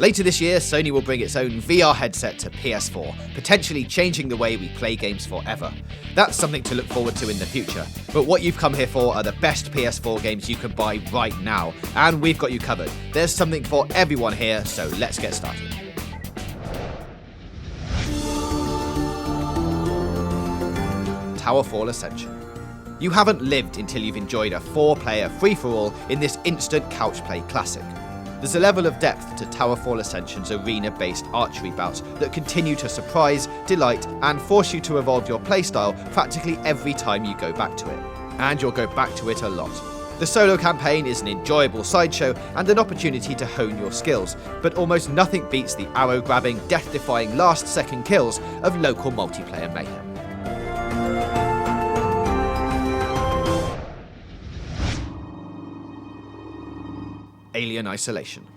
Later this year, Sony will bring its own VR headset to PS4, potentially changing the way we play games forever. That's something to look forward to in the future, but what you've come here for are the best PS4 games you can buy right now, and we've got you covered. There's something for everyone here, so let's get started. Towerfall Ascension. You haven't lived until you've enjoyed a 4-player free-for-all in this instant couch play classic. There's a level of depth to Towerfall Ascension's arena-based archery bouts that continue to surprise, delight, and force you to evolve your playstyle practically every time you go back to it. And you'll go back to it a lot. The solo campaign is an enjoyable sideshow and an opportunity to hone your skills, but almost nothing beats the arrow-grabbing, death-defying last-second kills of local multiplayer mayhem. Alien Isolation.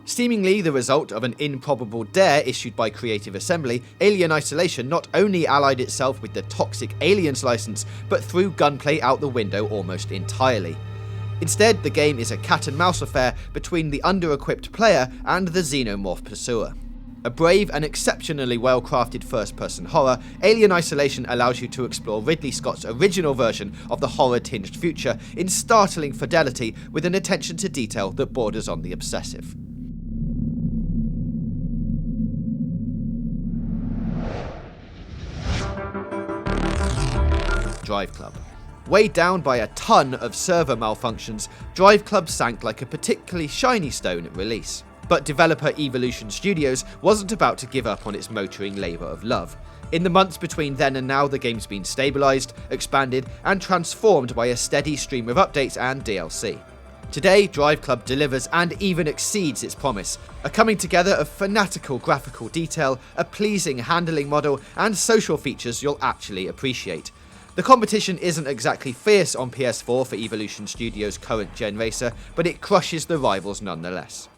Seemingly the result of an improbable dare issued by Creative Assembly, Alien Isolation not only allied itself with the toxic Aliens license, but threw gunplay out the window almost entirely. Instead, the game is a cat-and-mouse affair between the under-equipped player and the xenomorph pursuer. A brave and exceptionally well-crafted first-person horror, Alien Isolation allows you to explore Ridley Scott's original version of the horror-tinged future in startling fidelity with an attention to detail that borders on the obsessive. Driveclub. Weighed down by a ton of server malfunctions, Driveclub sank like a particularly shiny stone at release. But developer Evolution Studios wasn't about to give up on its motoring labour of love. In the months between then and now, the game's been stabilised, expanded, and transformed by a steady stream of updates and DLC. Today, Driveclub delivers and even exceeds its promise, a coming together of fanatical graphical detail, a pleasing handling model, and social features you'll actually appreciate. The competition isn't exactly fierce on PS4 for Evolution Studios' current-gen racer, but it crushes the rivals nonetheless.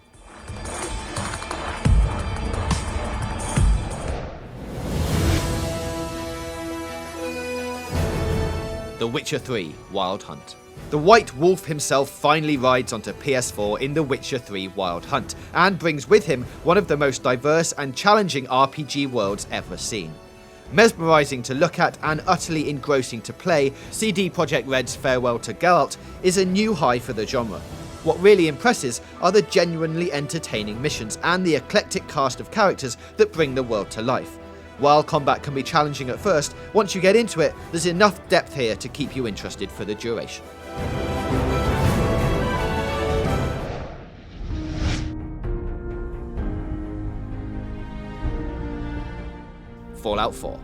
The Witcher 3 Wild Hunt. The White Wolf himself finally rides onto PS4 in The Witcher 3 Wild Hunt, and brings with him one of the most diverse and challenging RPG worlds ever seen. Mesmerising to look at and utterly engrossing to play, CD Projekt Red's Farewell to Geralt is a new high for the genre. What really impresses are the genuinely entertaining missions and the eclectic cast of characters that bring the world to life. While combat can be challenging at first, once you get into it, there's enough depth here to keep you interested for the duration. Fallout 4.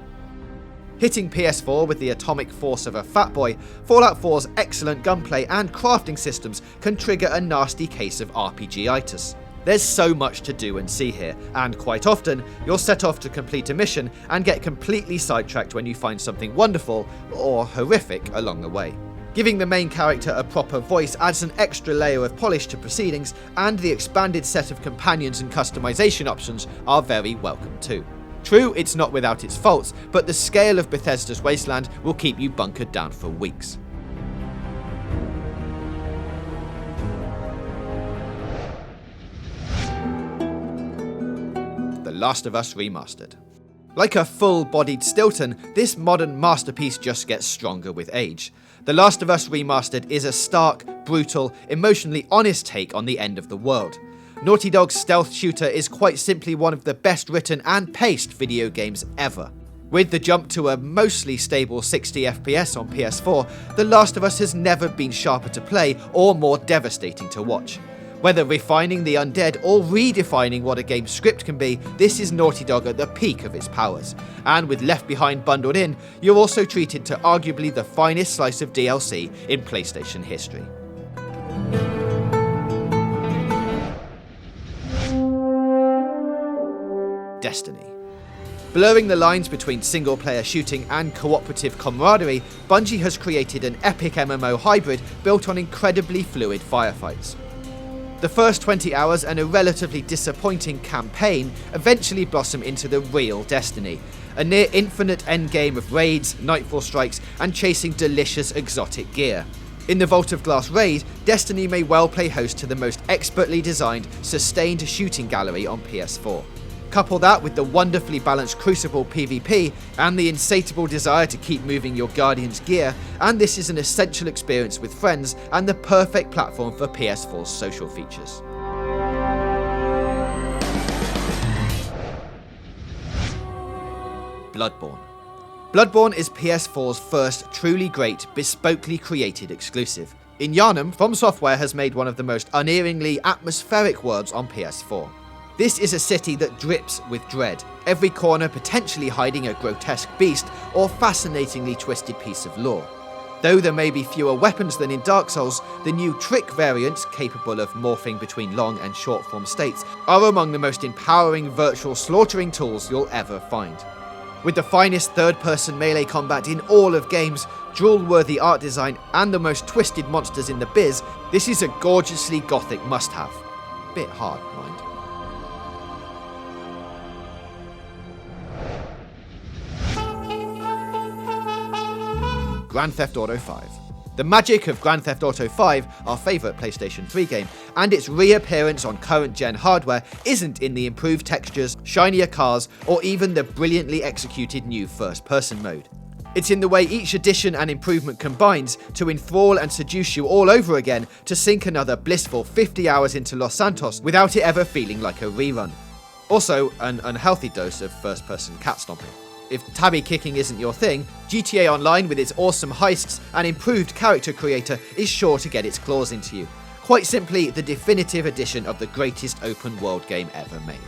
Hitting PS4 with the atomic force of a fat boy, Fallout 4's excellent gunplay and crafting systems can trigger a nasty case of RPG-itis. There's so much to do and see here, and quite often, you'll set off to complete a mission and get completely sidetracked when you find something wonderful or horrific along the way. Giving the main character a proper voice adds an extra layer of polish to proceedings, and the expanded set of companions and customization options are very welcome too. True, it's not without its faults, but the scale of Bethesda's Wasteland will keep you bunkered down for weeks. The Last of Us Remastered. Like a full-bodied Stilton, this modern masterpiece just gets stronger with age. The Last of Us Remastered is a stark, brutal, emotionally honest take on the end of the world. Naughty Dog's stealth shooter is quite simply one of the best written and paced video games ever. With the jump to a mostly stable 60 FPS on PS4, The Last of Us has never been sharper to play or more devastating to watch. Whether refining the undead or redefining what a game's script can be, this is Naughty Dog at the peak of its powers. And with Left Behind bundled in, you're also treated to arguably the finest slice of DLC in PlayStation history. Destiny. Blurring the lines between single-player shooting and cooperative camaraderie, Bungie has created an epic MMO hybrid built on incredibly fluid firefights. The first 20 hours and a relatively disappointing campaign eventually blossom into the real Destiny, a near-infinite endgame of raids, nightfall strikes, and chasing delicious exotic gear. In the Vault of Glass raid, Destiny may well play host to the most expertly designed, sustained shooting gallery on PS4. Couple that with the wonderfully balanced Crucible PvP and the insatiable desire to keep moving your Guardian's gear, and this is an essential experience with friends and the perfect platform for PS4's social features. Bloodborne. Bloodborne is PS4's first truly great, bespokely created exclusive. In Yharnam, From Software has made one of the most unerringly atmospheric worlds on PS4. This is a city that drips with dread, every corner potentially hiding a grotesque beast or fascinatingly twisted piece of lore. Though there may be fewer weapons than in Dark Souls, the new Trick variants, capable of morphing between long and short form states, are among the most empowering virtual slaughtering tools you'll ever find. With the finest third-person melee combat in all of games, drool-worthy art design, and the most twisted monsters in the biz, this is a gorgeously gothic must-have. Bit hard, mind. Grand Theft Auto 5. The magic of Grand Theft Auto 5, our favourite PlayStation 3 game, and its reappearance on current-gen hardware isn't in the improved textures, shinier cars, or even the brilliantly executed new first-person mode. It's in the way each addition and improvement combines to enthrall and seduce you all over again to sink another blissful 50 hours into Los Santos without it ever feeling like a rerun. Also, an unhealthy dose of first-person cat stomping. If tabby kicking isn't your thing, GTA Online with its awesome heists and improved character creator is sure to get its claws into you. Quite simply, the definitive edition of the greatest open world game ever made.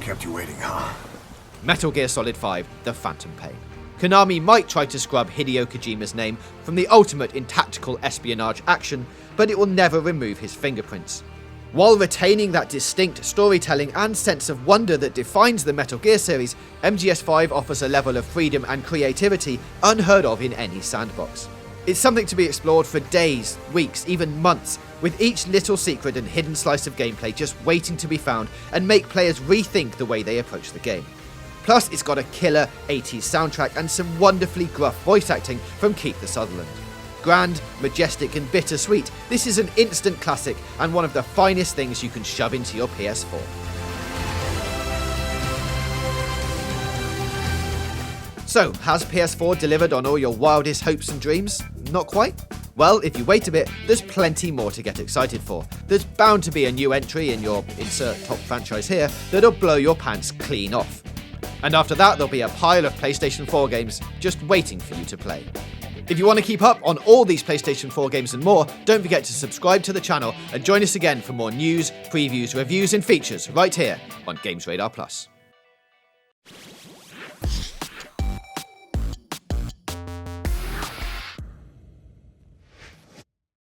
Kept you waiting, huh? Metal Gear Solid 5: The Phantom Pain. Konami might try to scrub Hideo Kojima's name from the ultimate in tactical espionage action, but it will never remove his fingerprints. While retaining that distinct storytelling and sense of wonder that defines the Metal Gear series, MGS5 offers a level of freedom and creativity unheard of in any sandbox. It's something to be explored for days, weeks, even months, with each little secret and hidden slice of gameplay just waiting to be found and make players rethink the way they approach the game. Plus, it's got a killer 80s soundtrack and some wonderfully gruff voice acting from Keith Sutherland. Grand, majestic and bittersweet, this is an instant classic and one of the finest things you can shove into your PS4. So, has PS4 delivered on all your wildest hopes and dreams? Not quite? Well, if you wait a bit, there's plenty more to get excited for. There's bound to be a new entry in your insert top franchise here that'll blow your pants clean off. And after that, there'll be a pile of PlayStation 4 games just waiting for you to play. If you want to keep up on all these PlayStation 4 games and more, don't forget to subscribe to the channel and join us again for more news, previews, reviews and features right here on Games Radar Plus.